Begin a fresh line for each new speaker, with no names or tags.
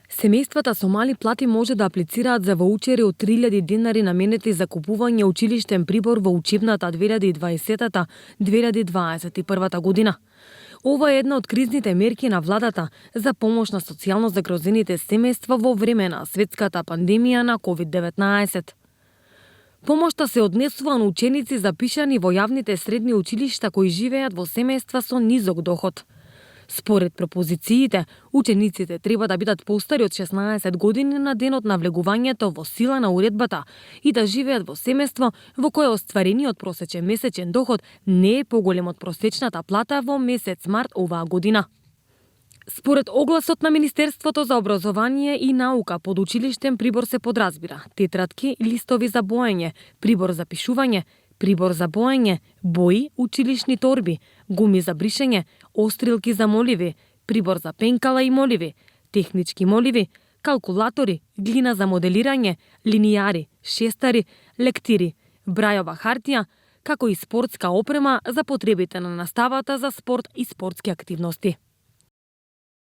Семејствата со мали плати може да аплицираат за ваучери од 3000 денари наменети за купување училиштен прибор во учебната 2020-2021 година. Ова е една од кризните мерки на владата за помош на социјално загрозените семејства во време на светската пандемија на COVID-19. Помошта се однесува на ученици запишани во јавните средни училишта кои живеат во семејства со низок доход. Според пропозициите, учениците треба да бидат постари од 16 години на денот на влегувањето во сила на уредбата и да живеат во семејство во кое остварениот просечен месечен доход не е поголем од просечната плата во месец март оваа година. Според огласот на Министерството за образование и наука, под училиштен прибор се подразбира тетратки, листови за боење, прибор за пишување, прибор за боење, бои, училишни торби, гуми за бришење, острилки за моливи, прибор за пенкала и моливи, технички моливи, калкулатори, глина за моделирање, линијари, шестари, лектири, брајова хартија, како и спортска опрема за потребите на наставата за спорт и спортски активности.